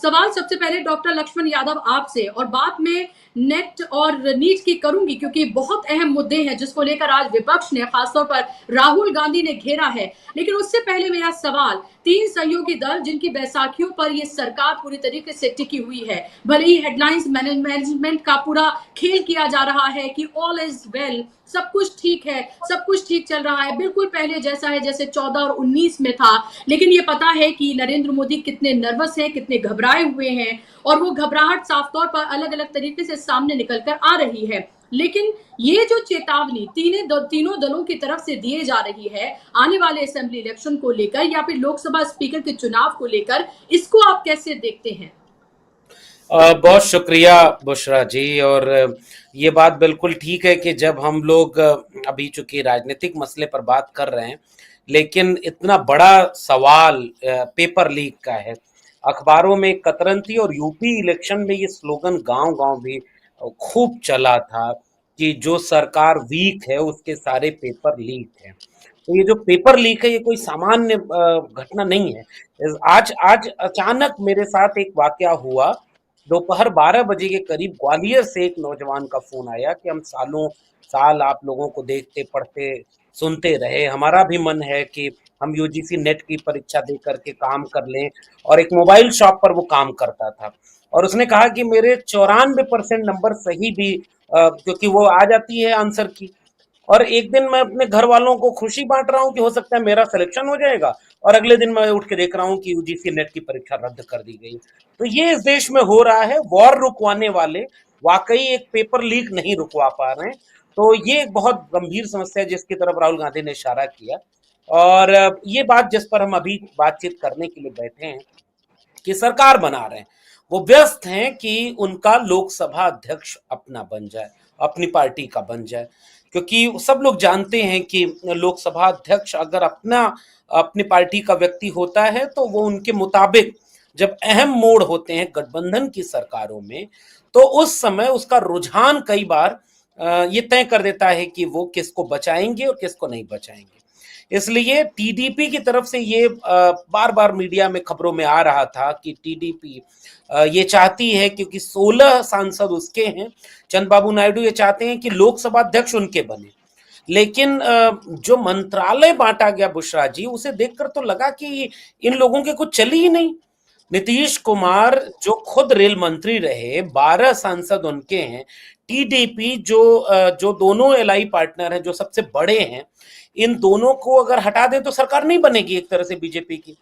सवाल सबसे पहले डॉक्टर लक्ष्मण यादव आपसे और बाद में नेट और नीट की करूंगी, क्योंकि बहुत अहम मुद्दे हैं जिसको लेकर आज विपक्ष ने, खासतौर पर राहुल गांधी ने घेरा है। लेकिन उससे पहले मेरा सवाल, तीन सहयोगी दल जिनकी बैसाखियों पर ये सरकार पूरी तरीके से टिकी हुई है, भले ही हेडलाइंस मैनेजमेंट का पूरा खेल किया जा रहा है कि ऑल इज वेल, सब कुछ ठीक है, सब कुछ ठीक चल रहा है, बिल्कुल पहले जैसा है जैसे 14 और 19 में था। लेकिन ये पता है कि नरेंद्र मोदी कितने नर्वस हैं, कितने घबराए हुए हैं, और वो घबराहट साफ तौर पर अलग अलग तरीके से सामने निकल कर आ रही है। लेकिन ये जो चेतावनी तीनों दलों की तरफ से दिए जा रही है आने वाले असेंबली इलेक्शन को लेकर या फिर लोकसभा स्पीकर के चुनाव को लेकर, इसको आप कैसे देखते हैं? बहुत शुक्रिया बुशरा जी। और ये बात बिल्कुल ठीक है कि जब हम लोग अभी चूंकि राजनीतिक मसले पर बात कर रहे हैं, लेकिन इतना बड़ा सवाल पेपर लीक का है, अखबारों में कतरन थी और यूपी इलेक्शन में ये स्लोगन गांव गांव भी खूब चला था कि जो सरकार वीक है उसके सारे पेपर लीक हैं। तो ये जो पेपर लीक है ये कोई सामान्य घटना नहीं है। आज आज अचानक मेरे साथ एक वाकया हुआ। दोपहर 12 बजे के करीब ग्वालियर से एक नौजवान का फोन आया कि हम सालों साल आप लोगों को देखते पढ़ते सुनते रहे, हमारा भी मन है कि हम यूजीसी नेट की परीक्षा दे करके काम कर लें। और एक मोबाइल शॉप पर वो काम करता था और उसने कहा कि मेरे 94% नंबर सही भी, क्योंकि वो आ जाती है आंसर की। और एक दिन मैं अपने घर वालों को खुशी बांट रहा हूँ कि हो सकता है मेरा सिलेक्शन हो जाएगा, और अगले दिन मैं उठ के देख रहा हूँ कि यूजीसी नेट की परीक्षा रद्द कर दी गई। तो ये इस देश में हो रहा है। वॉर रुकवाने वाले वाकई एक पेपर लीक नहीं रुकवा पा रहे हैं। तो ये एक बहुत गंभीर समस्या है जिसकी तरफ राहुल गांधी ने इशारा किया। और ये बात जिस पर हम अभी बातचीत करने के लिए बैठे हैं कि सरकार बना रहे हैं, वो व्यस्त हैं कि उनका लोकसभा अध्यक्ष अपना बन जाए, अपनी पार्टी का बन जाए। क्योंकि सब लोग जानते हैं कि लोकसभा अध्यक्ष अगर अपनी पार्टी का व्यक्ति होता है तो वो उनके मुताबिक जब अहम मोड़ होते हैं गठबंधन की सरकारों में, तो उस समय उसका रुझान कई बार ये तय कर देता है कि वो किसको बचाएंगे और किसको नहीं बचाएंगे। इसलिए टीडीपी की तरफ से ये बार बार मीडिया में खबरों में आ रहा था कि टीडीपी ये चाहती है, क्योंकि 16 सांसद उसके हैं, चंद्रबाबू नायडू ये चाहते हैं कि लोकसभा अध्यक्ष उनके बने। लेकिन जो मंत्रालय बांटा गया बुशरा जी, उसे देखकर तो लगा कि इन लोगों के कुछ चली ही नहीं। नीतीश कुमार जो खुद रेल मंत्री रहे, 12 सांसद उनके हैं। टीडीपी जो दोनों एलआई पार्टनर हैं, जो सबसे बड़े हैं, इन दोनों को अगर हटा दें तो सरकार नहीं बनेगी एक तरह से बीजेपी की।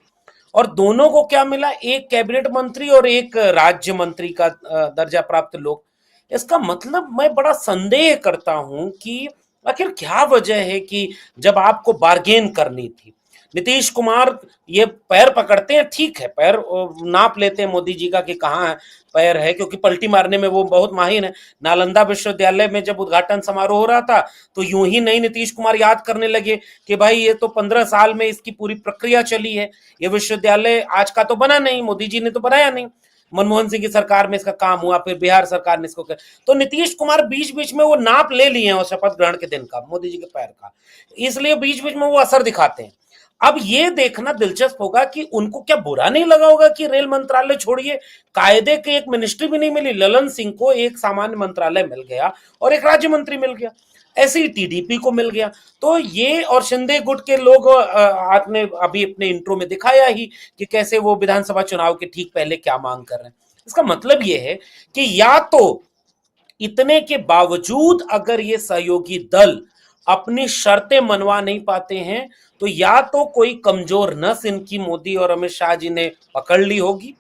और दोनों को क्या मिला? एक कैबिनेट मंत्री और एक राज्य मंत्री का दर्जा प्राप्त लोग। इसका मतलब मैं बड़ा संदेह करता हूं कि आखिर क्या वजह है कि जब आपको बार्गेन करनी थी, नीतीश कुमार ये पैर पकड़ते हैं, ठीक है, पैर नाप लेते हैं मोदी जी का कि कहाँ है पैर है, क्योंकि पलटी मारने में वो बहुत माहिर है। नालंदा विश्वविद्यालय में जब उद्घाटन समारोह हो रहा था तो यूं ही नहीं नीतीश कुमार याद करने लगे कि भाई ये तो 15 साल में इसकी पूरी प्रक्रिया चली है, ये विश्वविद्यालय आज का तो बना नहीं, मोदी जी ने तो बनाया नहीं, मनमोहन सिंह की सरकार में इसका काम हुआ, फिर बिहार सरकार ने इसको कर। तो नीतीश कुमार बीच बीच में वो नाप ले लिए हैं शपथ ग्रहण के दिन का मोदी जी के पैर का, इसलिए बीच बीच में वो असर दिखाते हैं। अब ये देखना दिलचस्प होगा कि उनको क्या बुरा नहीं लगा होगा कि रेल मंत्रालय छोड़िए, कायदे की एक मिनिस्ट्री भी नहीं मिली, ललन सिंह को एक सामान्य मंत्रालय मिल गया और एक राज्य मंत्री मिल गया, ऐसे ही टीडीपी को मिल गया। तो ये और शिंदे गुट के लोग, आपने अभी अपने इंट्रो में दिखाया ही कि कैसे वो विधानसभा चुनाव के ठीक पहले क्या मांग कर रहे हैं। इसका मतलब ये है कि या तो इतने के बावजूद अगर ये सहयोगी दल अपनी शर्तें मनवा नहीं पाते हैं, तो या तो कोई कमजोर नस इनकी मोदी और अमित शाह जी ने पकड़ ली होगी,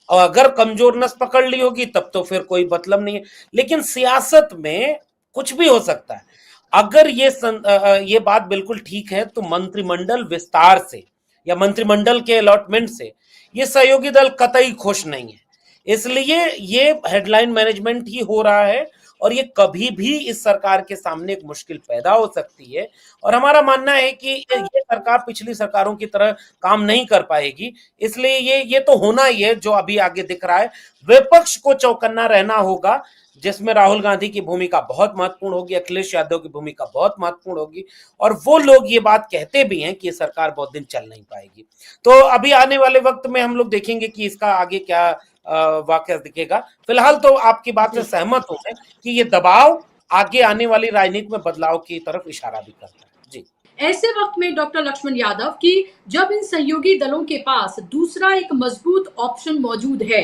और अगर कमजोर नस पकड़ ली होगी तब तो फिर कोई मतलब नहीं है। लेकिन सियासत में कुछ भी हो सकता है। अगर ये बात बिल्कुल ठीक है तो मंत्रिमंडल विस्तार से या मंत्रिमंडल के अलॉटमेंट से ये सहयोगी दल कतई खुश नहीं है। इसलिए ये हेडलाइन मैनेजमेंट ही हो रहा है और ये कभी भी इस सरकार के सामने एक मुश्किल पैदा हो सकती है। और हमारा मानना है कि ये सरकार पिछली सरकारों की तरह काम नहीं कर पाएगी। इसलिए ये तो होना ही है जो अभी आगे दिख रहा है। विपक्ष को चौकन्ना रहना होगा, जिसमें राहुल गांधी की भूमिका बहुत महत्वपूर्ण होगी, अखिलेश यादव की भूमिका बहुत महत्वपूर्ण होगी, और वो लोग ये बात कहते भी हैं कि ये सरकार बहुत दिन चल नहीं पाएगी। तो अभी आने वाले वक्त में हम लोग देखेंगे कि इसका आगे क्या वाकया दिखेगा। फिलहाल तो आपकी बात से जी। सहमत हूं मैं कि ये दबाव आगे आने वाली राजनीति में बदलाव की तरफ इशारा भी करता है। जी। ऐसे वक्त में डॉक्टर लक्ष्मण यादव की जब इन सहयोगी दलों के पास दूसरा एक मजबूत ऑप्शन मौजूद है,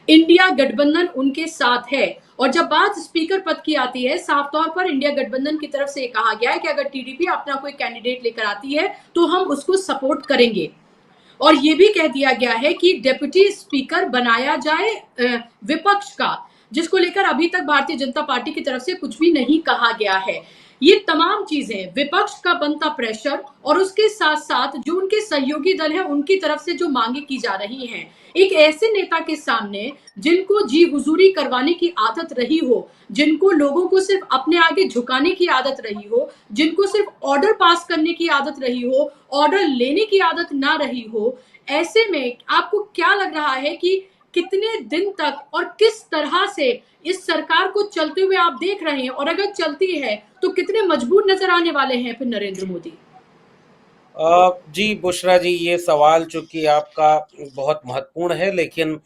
इंडिया गठबंधन उनके साथ है, और जब बात स्पीकर पद की आती है, साफ तौर पर इंडिया गठबंधन की तरफ से कहा गया है कि अगर टीडीपी अपना कोई कैंडिडेट लेकर आती है तो हम उसको सपोर्ट करेंगे, और ये भी कह दिया गया है कि डेप्यूटी स्पीकर बनाया जाए विपक्ष का, जिसको लेकर अभी तक भारतीय जनता पार्टी की तरफ से कुछ भी नहीं कहा गया है। ये तमाम चीजें, विपक्ष का बनता प्रेशर और उसके साथ साथ जो उनके सहयोगी दल है उनकी तरफ से जो मांगे की जा रही हैं, एक ऐसे नेता के सामने जिनको जी हुजूरी करवाने की आदत रही हो, जिनको लोगों को सिर्फ अपने आगे झुकाने की आदत रही हो, जिनको सिर्फ ऑर्डर पास करने की आदत रही हो, ऑर्डर लेने की आदत ना रही हो, ऐसे में आपको क्या लग रहा है कि कितने दिन तक और किस तरह से इस सरकार को चलते हुए आप देख रहे हैं, और अगर चलती है तो कितने मजबूत नजर आने वाले हैं फिर नरेंद्र मोदी? जी बुशरा जी, ये सवाल चूंकि आपका बहुत महत्वपूर्ण है, लेकिन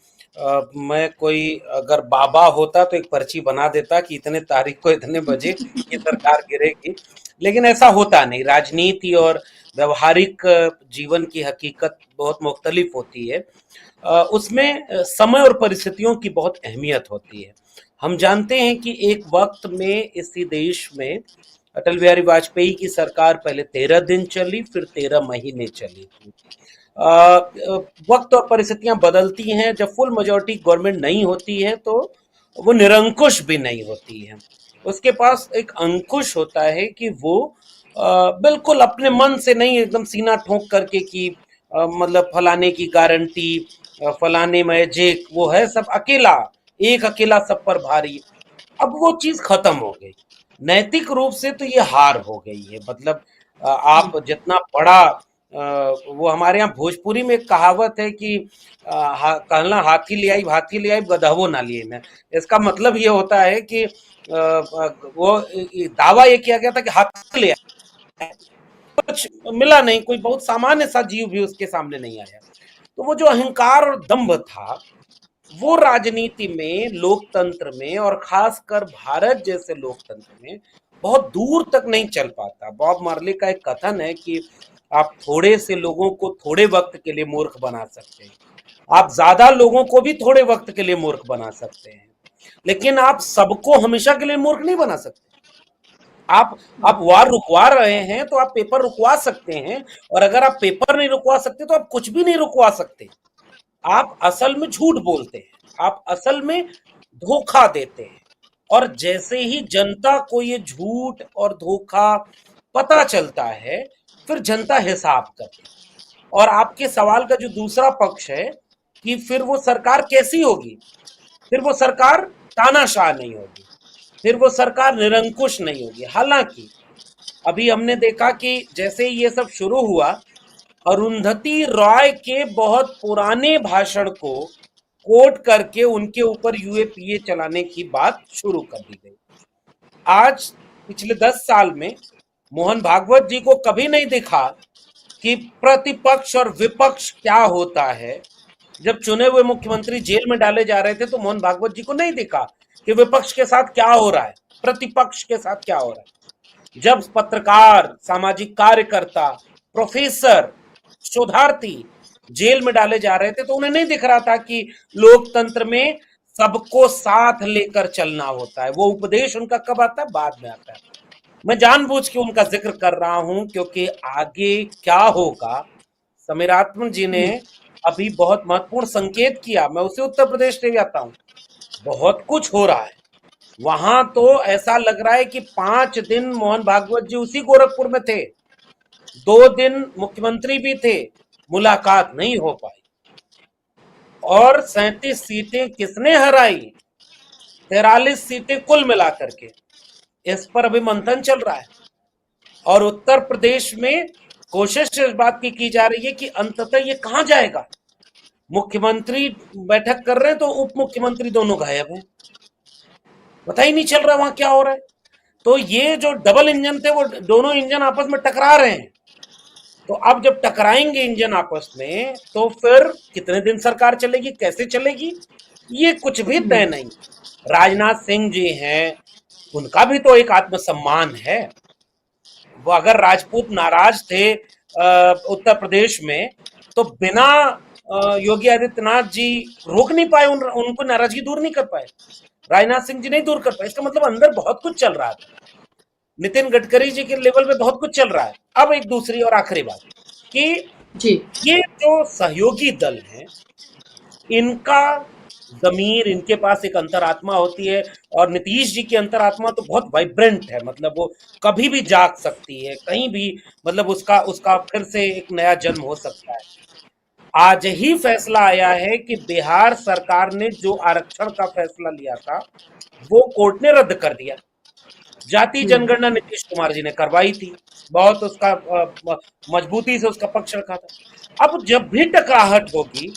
मैं कोई अगर बाबा होता तो एक पर्ची बना देता कि इतने तारीख को इतने बजे ये सरकार गिरेगी, लेकिन ऐसा होता नहीं। राजनीति और व्यवहारिक जीवन की हकीकत बहुत मुख्तलिफ होती है। उसमें समय और परिस्थितियों की बहुत अहमियत होती है। हम जानते हैं कि एक वक्त में इसी देश में अटल बिहारी वाजपेयी की सरकार पहले 13 दिन चली, फिर 13 महीने चली थी। वक्त और परिस्थितियां बदलती हैं। जब फुल मेजोरिटी गवर्नमेंट नहीं होती है तो वो निरंकुश भी नहीं होती है। उसके पास एक अंकुश होता है कि वो बिल्कुल अपने मन से नहीं, एकदम सीना ठोक करके कि मतलब फलाने की गारंटी, फलाने में जे वो है, सब अकेला, एक अकेला सब पर भारी। अब वो चीज खत्म हो गई। नैतिक रूप से तो ये हार हो गई है। मतलब जी। आप जितना बड़ा वो हमारे यहाँ भोजपुरी में एक कहावत है कि कहना हाथी ले आई गधवो ना लिए मैं। इसका मतलब ये होता है कि वो दावा ये किया गया था कि हाथी ले आए, कुछ मिला नहीं, कोई बहुत सामान्य सा जीव भी उसके सामने नहीं आया। तो वो जो अहंकार और दंभ था, वो राजनीति में, लोकतंत्र में, और खासकर भारत जैसे लोकतंत्र में बहुत दूर तक नहीं चल पाता। बॉब मार्ले का एक कथन है कि आप थोड़े से लोगों को थोड़े वक्त के लिए मूर्ख बना सकते हैं, आप ज्यादा लोगों को भी थोड़े वक्त के लिए मूर्ख बना सकते हैं, लेकिन आप सबको हमेशा के लिए मूर्ख नहीं बना सकते। आप वार रुकवा रहे हैं तो आप पेपर रुकवा सकते हैं, और अगर आप पेपर नहीं रुकवा सकते तो आप कुछ भी नहीं रुकवा सकते। आप असल में झूठ बोलते हैं, आप असल में धोखा देते हैं, और जैसे ही जनता को ये झूठ और धोखा पता चलता है, फिर जनता हिसाब करती है। और आपके सवाल का जो दूसरा पक्ष है कि फिर वो सरकार कैसी होगी, फिर वो सरकार तानाशाह नहीं होगी, फिर वो सरकार निरंकुश नहीं होगी। हालांकि अभी हमने देखा कि जैसे ही ये सब शुरू हुआ, अरुंधति रॉय के बहुत पुराने भाषण को कोट करके उनके ऊपर यूएपीए चलाने की बात शुरू कर दी गई। आज पिछले 10 साल में मोहन भागवत जी को कभी नहीं दिखा कि प्रतिपक्ष और विपक्ष क्या होता है। जब चुने हुए मुख्यमंत्री जेल में डाले जा रहे थे तो मोहन भागवत जी को नहीं दिखा कि विपक्ष के साथ क्या हो रहा है, प्रतिपक्ष के साथ क्या हो रहा है। जब पत्रकार, सामाजिक कार्यकर्ता, प्रोफेसर, शोधार्थी जेल में डाले जा रहे थे तो उन्हें नहीं दिख रहा था कि लोकतंत्र में सबको साथ लेकर चलना होता है। वो उपदेश उनका कब आता है? बाद में आता है। मैं जानबूझ के उनका जिक्र कर रहा हूं क्योंकि आगे क्या होगा, समीरात्मन जी ने जी। अभी बहुत महत्वपूर्ण संकेत किया। मैं उसे उत्तर प्रदेश ले जाता हूं, बहुत कुछ हो रहा है वहां। तो ऐसा लग रहा है कि 5 दिन मोहन भागवत जी उसी गोरखपुर में थे, 2 दिन मुख्यमंत्री भी थे, मुलाकात नहीं हो पाई। और 37 सीटें किसने हराई? 43 सीटें कुल मिलाकर के। इस पर अभी मंथन चल रहा है। और उत्तर प्रदेश में कोशिश इस बात की जा रही है कि अंततः ये कहां जाएगा। मुख्यमंत्री बैठक कर रहे हैं तो उप मुख्यमंत्री दोनों गायब हैं, पता ही नहीं चल रहा वहां क्या हो रहा है। तो ये जो डबल इंजन थे वो दोनों इंजन आपस में टकरा रहे हैं। तो अब जब टकराएंगे इंजन आपस में तो फिर कितने दिन सरकार चलेगी, कैसे चलेगी, ये कुछ भी तय हम्म, नहीं। राजनाथ सिंह जी हैं, उनका भी तो एक आत्मसम्मान है। वो अगर राजपूत नाराज थे उत्तर प्रदेश में, तो बिना योगी आदित्यनाथ जी रोक नहीं पाए, उनको नाराजगी दूर नहीं कर पाए, राजनाथ सिंह जी नहीं दूर कर पाए। इसका मतलब अंदर बहुत कुछ चल रहा था, नितिन गडकरी जी के लेवल पे बहुत कुछ चल रहा है। अब एक दूसरी और आखिरी बात कि जी ये जो सहयोगी दल हैं, इनका ज़मीर, इनके पास एक अंतरात्मा होती है, और नीतीश जी की अंतरात्मा तो बहुत वाइब्रेंट है, मतलब वो कभी भी जाग सकती है, कहीं भी, मतलब उसका उसका फिर से एक नया जन्म हो सकता है। आज ही फैसला आया है कि बिहार सरकार ने जो आरक्षण का फैसला लिया था, वो कोर्ट ने रद्द कर दिया। जाति हम्म, जनगणना नीतीश कुमार जी ने करवाई थी, बहुत उसका मजबूती से उसका पक्ष रखा था। अब जब भी टकराहट होगी,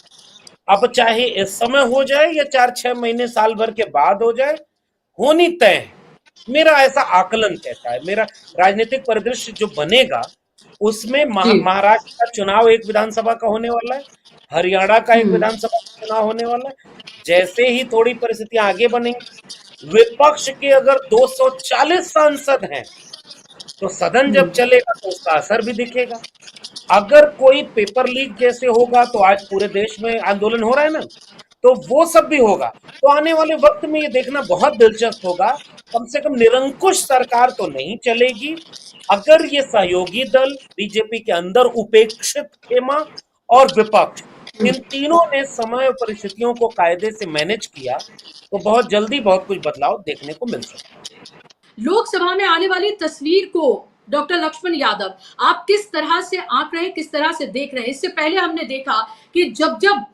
अब चाहे इस समय हो जाए या 4-6 महीने साल भर के बाद हो जाए, होनी तय है। मेरा ऐसा आकलन कहता है, मेरा राजनीतिक परिदृश्य जो बनेगा, उसमें जी महाराष्ट्र का चुनाव एक विधानसभा का होने वाला है, हरियाणा का एक हम्म, विधानसभा का चुनाव होने वाला है। जैसे ही थोड़ी परिस्थितियां आगे बनेंगी, विपक्ष के अगर 240 सांसद हैं, तो सदन जब हम्म, चलेगा तो उसका असर भी दिखेगा। अगर कोई पेपर लीक जैसे होगा, तो आज पूरे देश में आंदोलन हो रहा है ना, तो वो सब भी होगा। तो आने वाले वक्त में ये देखना बहुत दिलचस्प होगा, कम से कम निरंकुश सरकार तो नहीं चलेगी। अगर ये सहयोगी दल, बीजेपी के अंदर उपेक्षित खेमा और विपक्ष, हम्म। इन तीनों ने समय और परिस्थितियों को कायदे से मैनेज किया, तो बहुत जल्दी बहुत कुछ बदलाव देखने को मिल सकता है। लोकसभा में आने वाली तस्वीर को डॉक्टर लक्ष्मण यादव आप किस तरह से आंक रहे हैं, किस तरह से देख रहे हैं? इससे पहले हमने देखा कि जब जब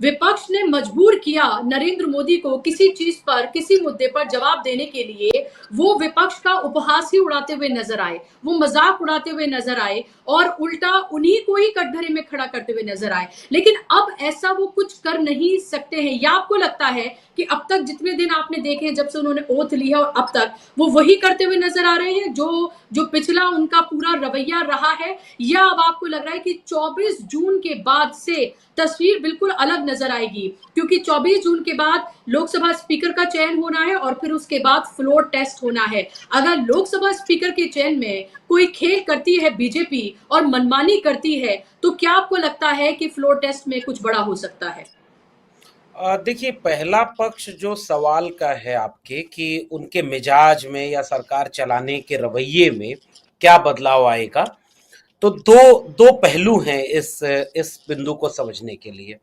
विपक्ष ने मजबूर किया नरेंद्र मोदी को किसी चीज पर, किसी मुद्दे पर जवाब देने के लिए, वो विपक्ष का उपहास ही उड़ाते हुए नजर आए, वो मजाक उड़ाते हुए नजर आए और उल्टा उन्हीं को ही कटघरे में खड़ा करते हुए नजर आए। लेकिन अब ऐसा वो कुछ कर नहीं सकते हैं, या आपको लगता है कि अब तक जितने दिन आपने देखे हैं जब से उन्होंने ओथ लिया और अब तक वो वही करते हुए नजर आ रहे हैं जो जो पिछला उनका पूरा रवैया रहा है? या अब आपको लग रहा है कि 24 जून के बाद से तस्वीर बिल्कुल अलग नजर आएगी, क्योंकि 24 जून के बाद लोकसभा स्पीकर का चयन होना है और फिर उसके बाद फ्लोर टेस्ट होना है। अगर लोकसभा स्पीकर के चयन में कोई खेल करती है बीजेपी और मनमानी करती है, तो क्या आपको लगता है कि फ्लोर टेस्ट में कुछ बड़ा हो सकता है? देखिए, पहला पक्ष जो सवाल का है आपके कि उनके मिजाज में या सरकार चलाने के रवैये में क्या बदलाव आएगा, तो दो दो पहलू हैं इस बिंदु को समझने के लिए।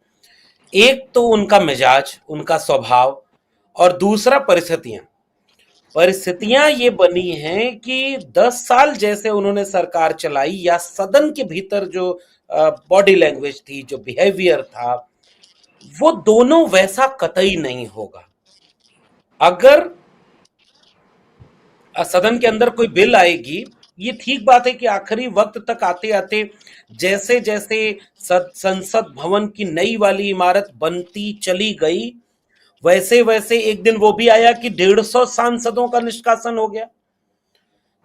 एक तो उनका मिजाज, उनका स्वभाव, और दूसरा परिस्थितियां। परिस्थितियां ये बनी हैं कि 10 साल जैसे उन्होंने सरकार चलाई, या सदन के भीतर जो बॉडी लैंग्वेज थी, जो बिहेवियर था, वो दोनों वैसा कतई नहीं होगा। अगर सदन के अंदर कोई बिल आएगी, ये ठीक बात है कि आखिरी वक्त तक आते आते जैसे जैसे संसद भवन की नई वाली इमारत बनती चली गई, वैसे वैसे एक दिन वो भी आया कि 150 सांसदों का निष्कासन हो गया।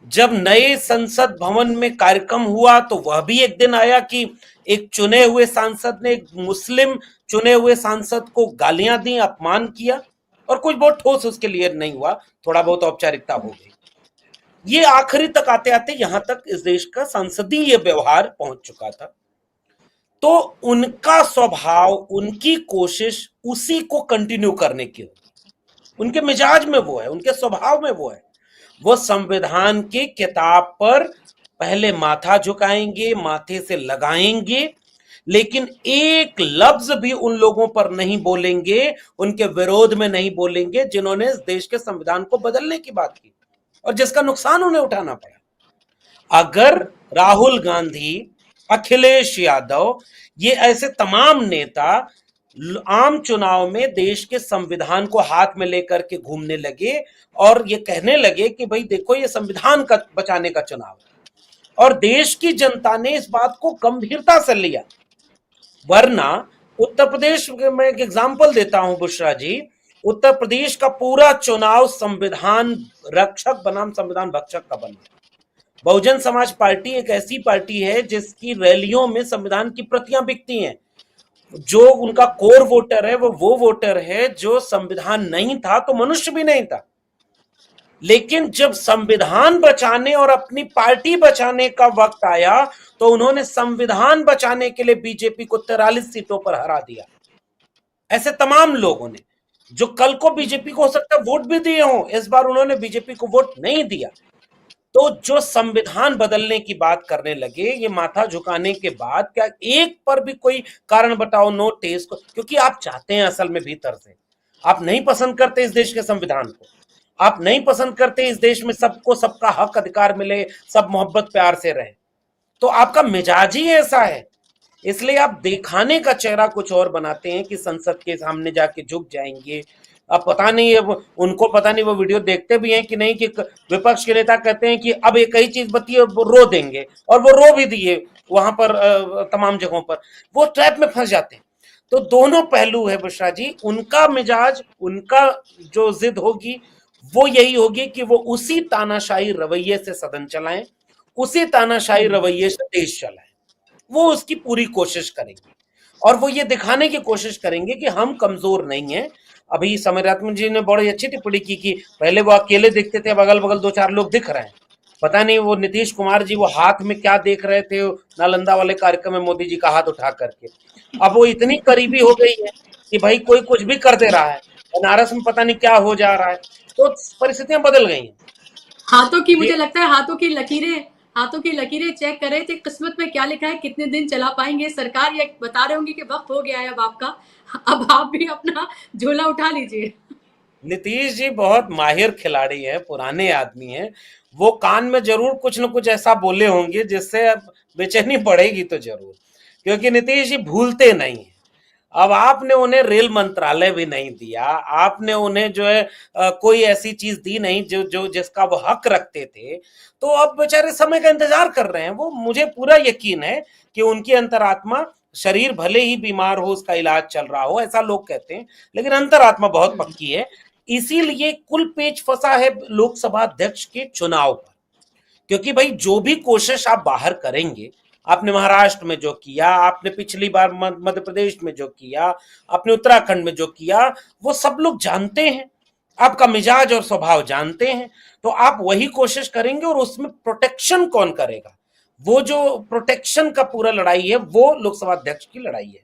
जब नए संसद भवन में कार्यक्रम हुआ, तो वह भी एक दिन आया कि एक चुने हुए सांसद ने एक मुस्लिम चुने हुए सांसद को गालियां दी, अपमान किया, और कुछ बहुत ठोस उसके लिए नहीं हुआ, थोड़ा बहुत औपचारिकता हो गई। ये आखिरी तक आते आते यहां तक इस देश का संसदीय व्यवहार पहुंच चुका था। तो उनका स्वभाव, उनकी कोशिश उसी को कंटिन्यू करने की होगी। उनके मिजाज में वो है, उनके स्वभाव में वो है। वो संविधान की किताब पर पहले माथा झुकाएंगे, माथे से लगाएंगे, लेकिन एक लफ्ज भी उन लोगों पर नहीं बोलेंगे, उनके विरोध में नहीं बोलेंगे जिन्होंने इस देश के संविधान को बदलने की बात की और जिसका नुकसान उन्हें उठाना पड़ा। अगर राहुल गांधी, अखिलेश यादव, ये ऐसे तमाम नेता आम चुनाव में देश के संविधान को हाथ में लेकर के घूमने लगे और ये कहने लगे कि भाई देखो, ये संविधान का बचाने का चुनाव है, और देश की जनता ने इस बात को गंभीरता से लिया, वरना उत्तर प्रदेश में एक एग्जांपल देता हूं बुशरा जी, उत्तर प्रदेश का पूरा चुनाव संविधान रक्षक बनाम संविधान भक्षक का बना। बहुजन समाज पार्टी एक ऐसी पार्टी है जिसकी रैलियों में संविधान की प्रतियां बिकती हैं। जो उनका कोर वोटर है वो वोटर है जो संविधान नहीं था तो मनुष्य भी नहीं था, लेकिन जब संविधान बचाने और अपनी पार्टी बचाने का वक्त आया तो उन्होंने संविधान बचाने के लिए बीजेपी को 43 सीटों पर हरा दिया। ऐसे तमाम लोगों ने जो कल को बीजेपी को हो सकता है वोट भी दिए हों, इस बार उन्होंने बीजेपी को वोट नहीं दिया। तो जो संविधान बदलने की बात करने लगे, ये माथा झुकाने के बाद क्या एक पर भी कोई कारण बताओ नोटिस को, क्योंकि आप चाहते हैं असल में भीतर से, आप नहीं पसंद करते इस देश के संविधान को, आप नहीं पसंद करते इस देश में सबको सबका हक अधिकार मिले, सब मोहब्बत प्यार से रहे, तो आपका मिजाज ही ऐसा है। इसलिए आप दिखाने का चेहरा कुछ और बनाते हैं कि संसद के सामने जाके झुक जाएंगे। अब पता नहीं है उनको पता नहीं वो वीडियो देखते भी हैं कि नहीं, कि विपक्ष के नेता कहते हैं कि अब एक ही चीज बताइए, वो रो देंगे, और वो रो भी दिए वहां पर तमाम जगहों पर, वो ट्रैप में फंस जाते हैं। तो दोनों पहलू है बुशरा जी, उनका मिजाज, उनका जो जिद होगी वो यही होगी कि वो उसी तानाशाही रवैये से सदन चलाएं, उसी तानाशाही रवैये से देश चलाएं, वो उसकी पूरी कोशिश करेंगे और वो ये दिखाने की कोशिश करेंगे कि हम कमजोर नहीं हैं। अभी समरात्मन जी ने बड़ी अच्छी टिप्पणी की कि पहले वो अकेले दिखते थे, अब अगल बगल दो चार लोग दिख रहे हैं। पता नहीं वो नीतीश कुमार जी वो हाथ में क्या देख रहे थे नालंदा वाले कार्यक्रम में मोदी जी का हाथ उठा करके, अब वो इतनी करीबी हो गई है कि भाई कोई कुछ भी कर दे रहा है, बनारस में पता नहीं क्या हो जा रहा है, तो परिस्थितियां बदल गई हैं। हाथों की, मुझे ये लगता है हाथों की लकीरें चेक कर रहे थे, किस्मत में क्या लिखा है, कितने दिन चला पाएंगे सरकार, ये बता रहे होंगे कि वक्त हो गया है अब आपका, अब आप भी अपना झोला उठा लीजिए। नीतीश जी बहुत माहिर खिलाड़ी है, पुराने आदमी हैं, वो कान में जरूर कुछ न कुछ ऐसा बोले होंगे जिससे अब बेचैनी बढ़ेगी तो जरूर, क्योंकि नीतीश जी भूलते नहीं हैं। अब आपने उन्हें रेल मंत्रालय भी नहीं दिया, आपने उन्हें जो है कोई ऐसी चीज दी नहीं जो जो जिसका वो हक रखते थे, तो अब बेचारे समय का इंतजार कर रहे हैं। वो मुझे पूरा यकीन है कि उनकी अंतरात्मा, शरीर भले ही बीमार हो, उसका इलाज चल रहा हो, ऐसा लोग कहते हैं, लेकिन अंतरात्मा बहुत पक्की है। इसीलिए कुल पेच फंसा है लोकसभा अध्यक्ष के चुनाव पर, क्योंकि भाई जो भी कोशिश आप बाहर करेंगे, आपने महाराष्ट्र में जो किया, आपने पिछली बार मध्य प्रदेश में जो किया, आपने उत्तराखंड में जो किया, वो सब लोग जानते हैं, आपका मिजाज और स्वभाव जानते हैं, तो आप वही कोशिश करेंगे और उसमें प्रोटेक्शन कौन करेगा, वो जो प्रोटेक्शन का पूरा लड़ाई है वो लोकसभा अध्यक्ष की लड़ाई है।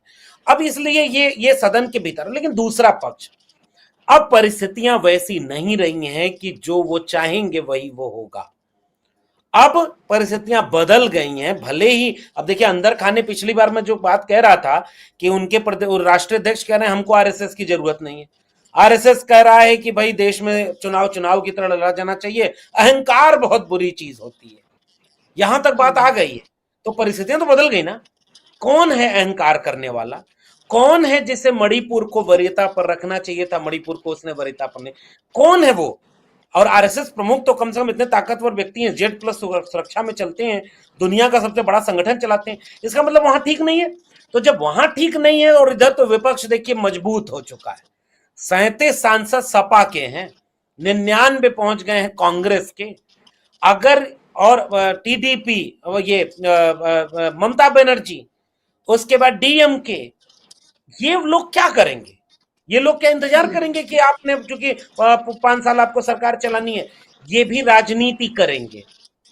अब इसलिए ये सदन के भीतर, लेकिन दूसरा पक्ष, अब परिस्थितियां वैसी नहीं रही हैं कि जो वो चाहेंगे वही वो होगा। अब परिस्थितियां बदल गई हैं, भले ही अब देखिए अंदर खाने, पिछली बार मैं जो बात कह रहा था कि उनके राष्ट्रीय अध्यक्ष कह रहे हैं हमको आरएसएस की जरूरत नहीं है, आरएसएस कह रहा है कि भाई देश में चुनाव की तरह लड़ा जाना चाहिए, अहंकार बहुत बुरी चीज होती है, यहां तक बात आ गई है। तो परिस्थितियां तो बदल गई ना, कौन है अहंकार करने वाला, कौन है जिसे मणिपुर को वरीयता पर रखना चाहिए था, मणिपुर को उसने वरीयता पर नहीं, कौन है वो। और आरएसएस प्रमुख तो कम से कम इतने ताकतवर व्यक्ति हैं, जेड प्लस सुरक्षा में चलते हैं, दुनिया का सबसे बड़ा संगठन चलाते हैं, इसका मतलब वहां ठीक नहीं है। तो जब वहां ठीक नहीं है और इधर तो विपक्ष देखिए मजबूत हो चुका है, 37 सांसद सपा के हैं, 99 पहुंच गए हैं कांग्रेस के, अगर और टीडीपी, ये ममता बनर्जी, उसके बाद डीएमके, ये लोग क्या करेंगे, ये लोग क्या इंतजार करेंगे कि आपने चूंकि 5 साल आपको सरकार चलानी है, ये भी राजनीति करेंगे।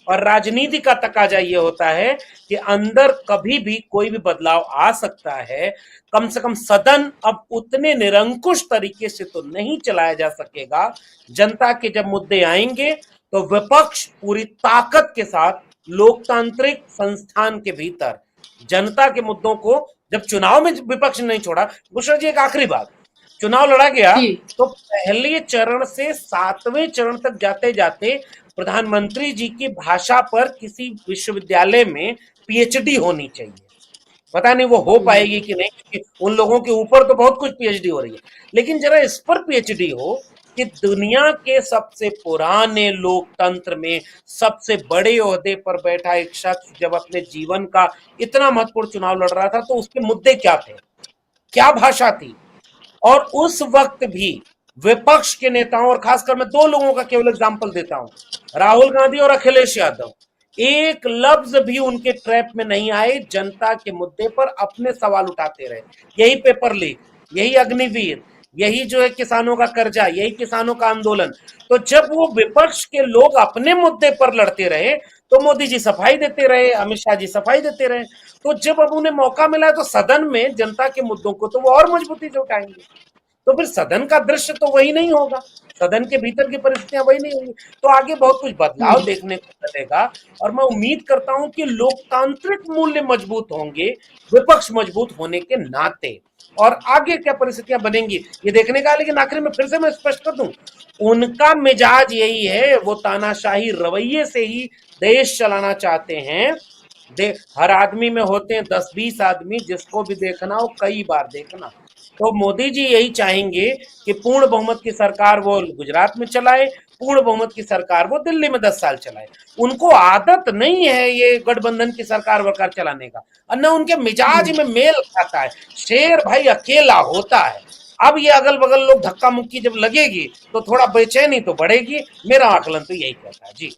और राजनीति का तकाजा ये होता है कि अंदर कभी भी कोई भी बदलाव आ सकता है, कम से कम सदन अब उतने निरंकुश तरीके से तो नहीं चलाया जा सकेगा। जनता के जब मुद्दे आएंगे तो विपक्ष पूरी ताकत के साथ लोकतांत्रिक संस्थान के भीतर जनता के मुद्दों को, जब चुनाव में विपक्ष नहीं छोड़ा। बुशरा जी एक आखिरी बात, चुनाव लड़ा गया तो पहले चरण से 7वें चरण तक जाते जाते प्रधानमंत्री जी की भाषा पर किसी विश्वविद्यालय में पीएचडी होनी चाहिए, पता नहीं वो हो पाएगी कि नहीं, क्योंकि उन लोगों के ऊपर तो बहुत कुछ पीएचडी हो रही है, लेकिन जरा इस पर पीएचडी हो कि दुनिया के सबसे पुराने लोकतंत्र में सबसे बड़े ओहदे पर बैठा एक शख्स जब अपने जीवन का इतना महत्वपूर्ण चुनाव लड़ रहा था तो उसके मुद्दे क्या थे, क्या भाषा थी। और उस वक्त भी विपक्ष के नेताओं, और खासकर मैं 2 लोगों का केवल एग्जांपल देता हूं, राहुल गांधी और अखिलेश यादव, एक लफ्ज भी उनके ट्रैप में नहीं आए, जनता के मुद्दे पर अपने सवाल उठाते रहे। यही पेपर लीक, यही अग्निवीर, यही जो है किसानों का कर्जा, यही किसानों का आंदोलन। तो जब वो विपक्ष के लोग अपने मुद्दे पर लड़ते रहे तो मोदी जी सफाई देते रहे, अमित शाह जी सफाई देते रहे। तो जब अब उन्हें मौका मिला है तो सदन में जनता के मुद्दों को तो वो और मजबूती से उठाएंगे। तो फिर सदन का दृश्य तो वही नहीं होगा, सदन के भीतर की परिस्थितियां वही नहीं होंगी। तो आगे बहुत कुछ बदलाव हम्म। देखने को मिलेगा। और मैं उम्मीद करता हूं कि लोकतांत्रिक मूल्य मजबूत होंगे, विपक्ष मजबूत होने के नाते। और आगे क्या परिस्थितियां बनेंगी ये देखने का है। लेकिन आखिर में फिर से मैं स्पष्ट कर दूं, उनका मिजाज यही है, वो तानाशाही रवैये से ही देश चलाना चाहते हैं। हर आदमी में होते हैं 10-20 आदमी, जिसको भी देखना हो कई बार देखना। तो मोदी जी यही चाहेंगे कि पूर्ण बहुमत की सरकार वो गुजरात में चलाए, पूर्ण बहुमत की सरकार वो दिल्ली में 10 साल चलाए। उनको आदत नहीं है ये गठबंधन की सरकार वरकार चलाने का, और न उनके मिजाज हम्म। में मेल खाता है। शेर भाई अकेला होता है। अब ये अगल बगल लोग धक्का मुक्की जब लगेगी तो थोड़ा बेचैनी तो बढ़ेगी। मेरा आकलन तो यही कहता है जी।